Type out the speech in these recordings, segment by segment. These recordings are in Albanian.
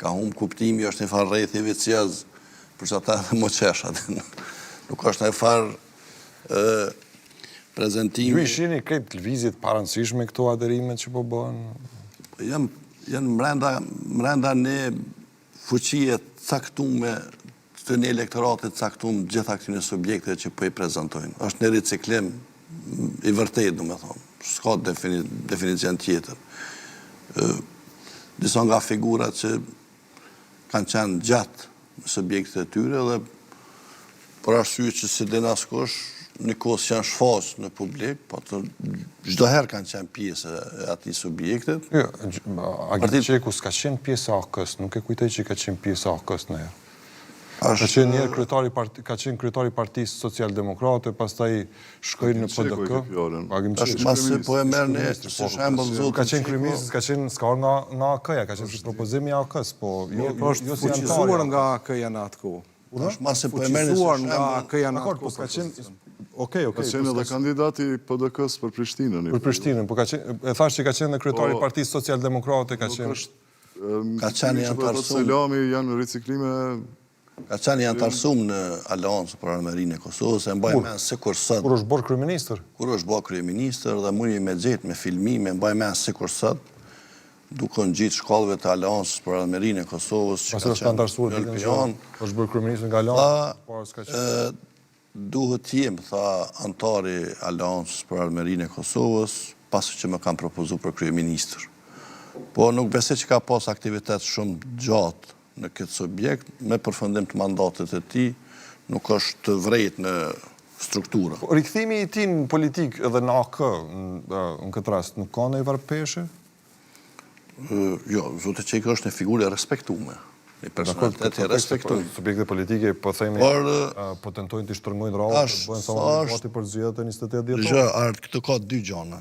ka humbë kuptimi, është një farë rrejthi vicjez, për që ata dhe më qeshat. Nuk është një farë prezentimi. Ju ishini këtë lëvizjet parancishme këto aderimet që po bëhen? Janë mrenda një fuqie caktume të një elektoratit caktum gjitha këtyne subjekte që po i prezentojnë. Është një riciklim i vërtet, do me thonë. S'ka definicion tjetër. Disa nga figurat që kanë qenë gjatë në subjekte të tyre dhe për arsye që si din askush, në kohës që janë shfaqë në publik, po të çdo herë kanë qenë pjesë e atij subjektit. Jo, Agit Qeku s'ka qenë pjesë e AK-s, nuk e kujtoj që ka qenë pjesë e AK-s në herë. Ka qenë njerë kryetari Partisë Socialdemokrate, pastaj shkoi në PDK. Është masë po e merr në si shembull zotë. Ka qenë kryeminist, ka qenë ska nga AK-ja, ka qenë si propozimi i AK-s, po jo si fuqizuar nga AK-ja në atë kohë. Është masë po e merr në si nga AK-ja në atë kohë. Ka qenë Ka qenë edhe kandidati PDK-s për Prishtinën. Për Prishtinën, po e thash që ka qenë dhe kryetari i Partisë Socialdemokrate, ka qenë. Ka qenë janë të Selami janë riciklime. Ka qenë janë të arsum në Aleancë për Armërinë e Kosovës, e mbaj men sikur sot. Kur është bërë kryeministër? Kur është bërë kryeministër dhe mundi me gjetë me filmime, mbaj men sikur sot, duke në gjitë shkollëve të Aleancës për Armërinë e Kosovës, që ka qenë është bërë kryeministër nga Aleancë, duhet jem, tha antari Aleancës për Armërinë e Kosovës, pasi që më kam propozu për kryeministër. Po nuk besoj që ka pas aktivitet shumë gjatë në këtë subjekt, me përfundim të mandatit e tij, nuk është vrejt në struktura. Rikthimi i tij në politik edhe në AK, në këtë rast, nuk ka ndonjë varpeshje? Jo, zotë Qeku është një figurë e respektume. Një personalitet e respektume. Subjekte politike, po themi, po tentojnë të shtrëngojnë rrallë, të bëhen sa më gati për zgjedhjet e 28 dhjetor. Këtu ka dy gjëra.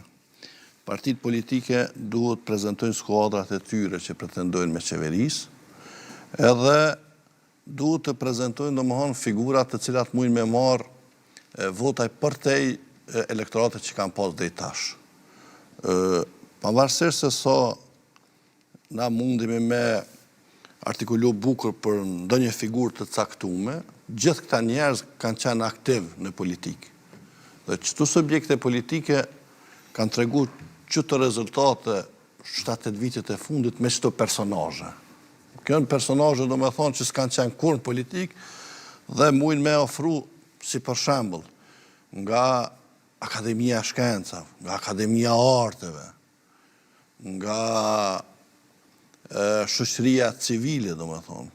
Partitë politike duhet prezantojnë skuadrat e tyre që pretendojnë me qeverisë, edhe duhet të prezentojnë domethënë figurat të cilat mujnë me marë votaj përtej elektoratet që kanë pas deri tash. Pavarësisht se sa na mundemi me artikulu bukur për ndonjë figurë të caktume, gjithë këta njerëz kanë qenë aktiv në politikë. Dhe çdo subjekte politike kanë treguar çdo rezultate 7-8 vitet e fundit me çdo personazhe. Kënë personazhe do me thonë që s'kanë qenë kur në politik dhe mujnë me ofru, si për shembull, nga Akademia Shkencave, nga Akademia Arteve, nga shoqëria civile, do me thonë,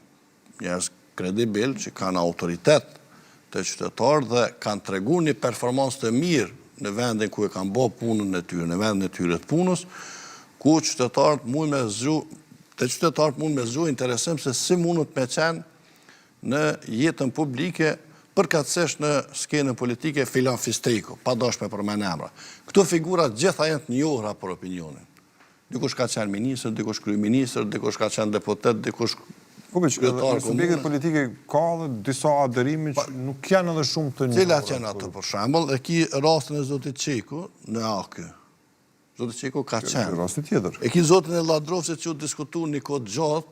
njerëz kredibil që kanë autoritet të qytetarë dhe kanë tregu një performancë të mirë në vendin ku e kanë bë punën e tyre, në vendin e tyre të punës, ku qytetarët mund me zgjuar interesim se si mundët me qenë në jetën publike, përkatësisht në skenën politike filan fisteko, pa dash me përmend emra. Këto figurat gjitha janë të njohura për opinionin. Dikush ka qenë ministër, dikush kryeministër, dikush ka qenë deputet, dikush kryetar. Subjektet politike ka dhe disa aderime që nuk janë edhe shumë të njohura. Cilat janë ato për shembull, e ki rastin e zotit Qeku në AK. Zotit Qeku ka qenë. Rasti tjetër. E ki zotin e Ladrovsit që u diskutu një kohë gjatë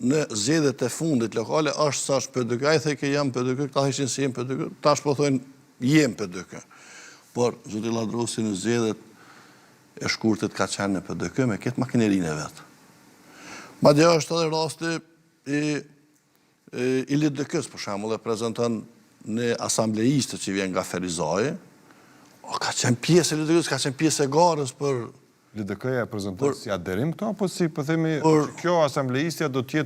në zgjedhjet e fundit lokale, është sa është PDK, ai thej që jam PDK, këta theshin se jem PDK, tash po thonë jem PDK. Por zoti Ladrovsi në zgjedhjet e shkurtit ka qenë në PDK me këtë makinerinë e vet. Madje është edhe rasti i LDK-s, për shembull, e prezanton në asambleiste që vjen nga Ferizaj. Ka qenë pjesë e LDK-s, ka qenë pjesë e garës për LDK-ja e prezanton si aderim këto, apo si, po themi, kjo asambleistja do t'jetë